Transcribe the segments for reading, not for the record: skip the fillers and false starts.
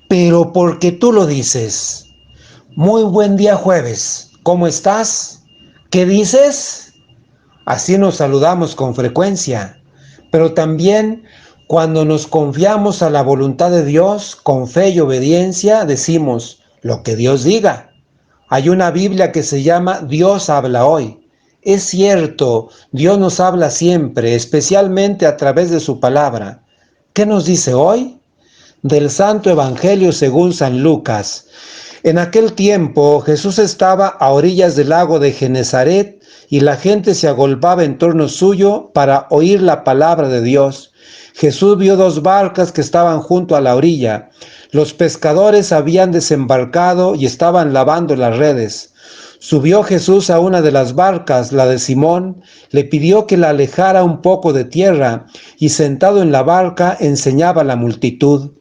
pero porque tú lo dices. Muy buen día jueves, ¿cómo estás? ¿Qué dices? Así nos saludamos con frecuencia, pero también cuando nos confiamos a la voluntad de Dios, con fe y obediencia, decimos lo que Dios diga. Hay una Biblia que se llama Dios habla hoy. Es cierto, Dios nos habla siempre, especialmente a través de su palabra. ¿Qué nos dice hoy? Del Santo Evangelio según San Lucas. En aquel tiempo Jesús estaba a orillas del lago de Genezaret y la gente se agolpaba en torno suyo para oír la palabra de Dios. Jesús vio dos barcas que estaban junto a la orilla. Los pescadores habían desembarcado y estaban lavando las redes. Subió Jesús a una de las barcas, la de Simón, le pidió que la alejara un poco de tierra y sentado en la barca enseñaba a la multitud.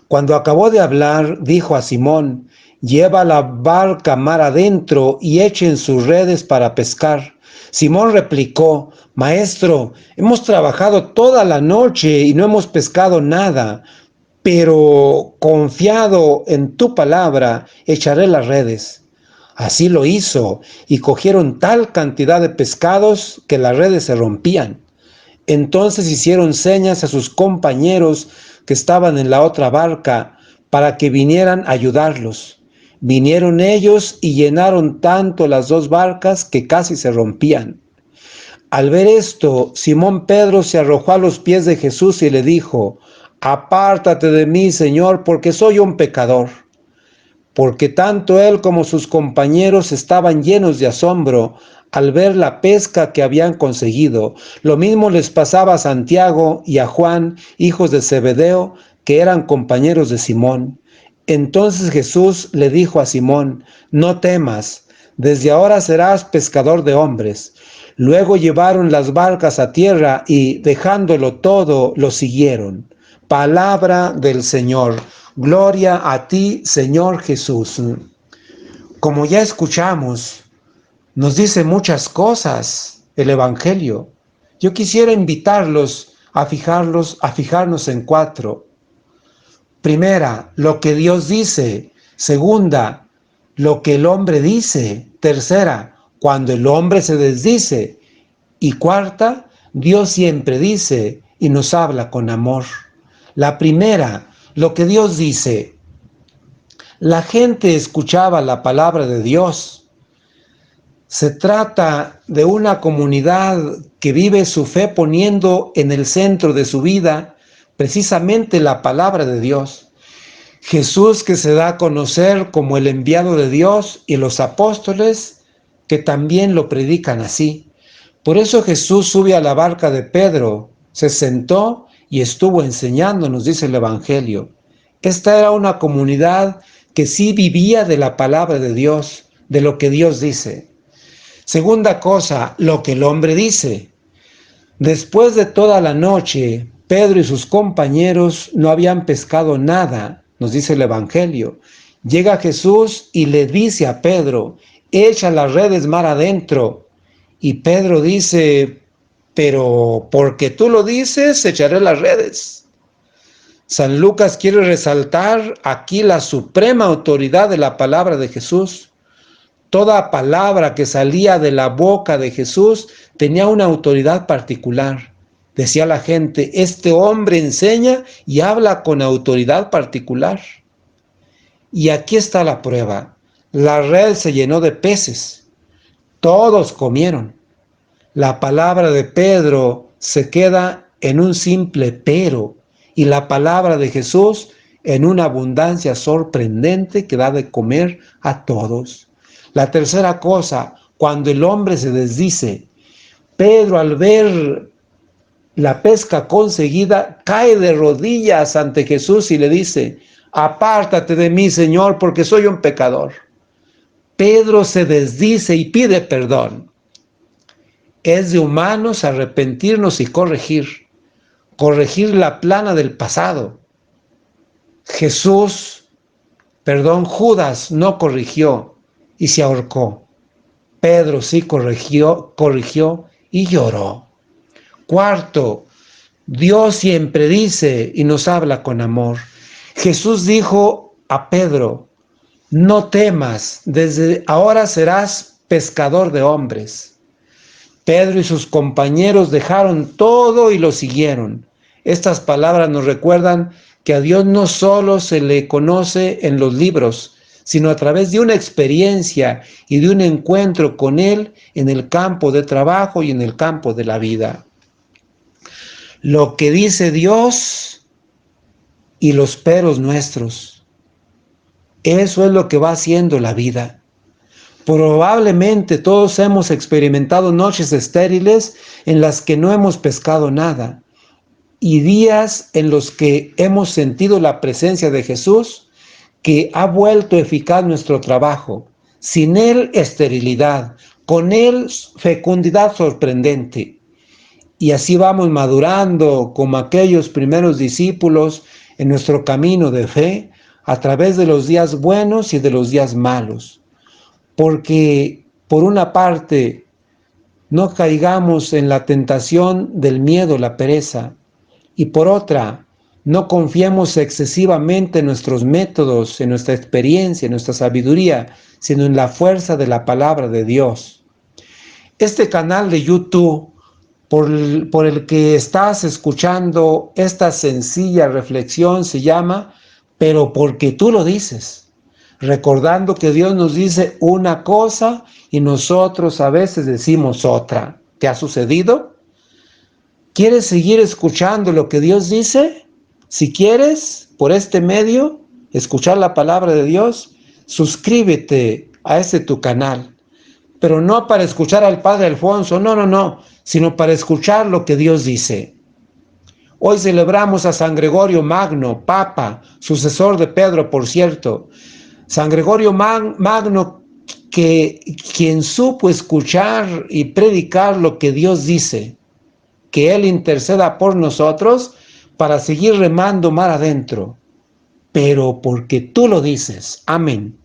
Cuando acabó de hablar, dijo a Simón: lleva la barca mar adentro y echen sus redes para pescar. Simón replicó: Maestro, hemos trabajado toda la noche y no hemos pescado nada, pero confiado en tu palabra, echaré las redes. Así lo hizo, y cogieron tal cantidad de pescados que las redes se rompían. Entonces hicieron señas a sus compañeros que estaban en la otra barca para que vinieran a ayudarlos. Vinieron ellos y llenaron tanto las dos barcas que casi se rompían. Al ver esto, Simón Pedro se arrojó a los pies de Jesús y le dijo: Apártate de mí, Señor, porque soy un pecador. Porque tanto él como sus compañeros estaban llenos de asombro al ver la pesca que habían conseguido. Lo mismo les pasaba a Santiago y a Juan, hijos de Zebedeo, que eran compañeros de Simón. Entonces Jesús le dijo a Simón: no temas, desde ahora serás pescador de hombres. Luego llevaron las barcas a tierra y, dejándolo todo, lo siguieron. Palabra del Señor. Gloria a ti, Señor Jesús. Como ya escuchamos, nos dice muchas cosas el Evangelio. Yo quisiera invitarlos a fijarnos en cuatro. Primera, lo que Dios dice. Segunda, lo que el hombre dice. Tercera, cuando el hombre se desdice. Y cuarta, Dios siempre dice y nos habla con amor. La primera, lo que Dios dice. La gente escuchaba la palabra de Dios. Se trata de una comunidad que vive su fe poniendo en el centro de su vida precisamente la palabra de Dios. Jesús, que se da a conocer como el enviado de Dios, y los apóstoles que también lo predican así. Por eso Jesús sube a la barca de Pedro, se sentó y estuvo enseñando, nos dice el Evangelio. Esta era una comunidad que sí vivía de la palabra de Dios, de lo que Dios dice. Segunda cosa, lo que el hombre dice. Después de toda la noche, Pedro y sus compañeros no habían pescado nada, nos dice el Evangelio. Llega Jesús y le dice a Pedro: echa las redes mar adentro. Y Pedro dice: pero porque tú lo dices, echaré las redes. San Lucas quiere resaltar aquí la suprema autoridad de la palabra de Jesús. Toda palabra que salía de la boca de Jesús tenía una autoridad particular. Decía la gente: este hombre enseña y habla con autoridad particular. Y aquí está la prueba. La red se llenó de peces. Todos comieron. La palabra de Pedro se queda en un simple pero, y la palabra de Jesús en una abundancia sorprendente que da de comer a todos. La tercera cosa, cuando el hombre se desdice, Pedro, al ver la pesca conseguida, cae de rodillas ante Jesús y le dice: apártate de mí, Señor, porque soy un pecador. Pedro se desdice y pide perdón. Es de humanos arrepentirnos y corregir la plana del pasado. Judas no corrigió y se ahorcó. Pedro sí corrigió y lloró. Cuarto, Dios siempre dice y nos habla con amor. Jesús dijo a Pedro: no temas, desde ahora serás pescador de hombres. Pedro y sus compañeros dejaron todo y lo siguieron. Estas palabras nos recuerdan que a Dios no solo se le conoce en los libros, sino a través de una experiencia y de un encuentro con Él en el campo de trabajo y en el campo de la vida. Lo que dice Dios y los peros nuestros. Eso es lo que va haciendo la vida. Probablemente todos hemos experimentado noches estériles en las que no hemos pescado nada y días en los que hemos sentido la presencia de Jesús, que ha vuelto eficaz nuestro trabajo. Sin Él, esterilidad; con Él, fecundidad sorprendente. Y así vamos madurando como aquellos primeros discípulos en nuestro camino de fe, a través de los días buenos y de los días malos. Porque, por una parte, no caigamos en la tentación del miedo, la pereza, y por otra, no confiemos excesivamente en nuestros métodos, en nuestra experiencia, en nuestra sabiduría, sino en la fuerza de la palabra de Dios. Este canal de YouTube, por el que estás escuchando esta sencilla reflexión, se llama Pero porque tú lo dices. Recordando que Dios nos dice una cosa y nosotros a veces decimos otra. ¿Te ha sucedido? ¿Quieres seguir escuchando lo que Dios dice? Si quieres, por este medio, escuchar la palabra de Dios, suscríbete a este tu canal. Pero no para escuchar al Padre Alfonso, no, sino para escuchar lo que Dios dice. Hoy celebramos a San Gregorio Magno, Papa, sucesor de Pedro, por cierto. San Gregorio Magno, quien supo escuchar y predicar lo que Dios dice, que Él interceda por nosotros para seguir remando mar adentro, pero porque tú lo dices. Amén.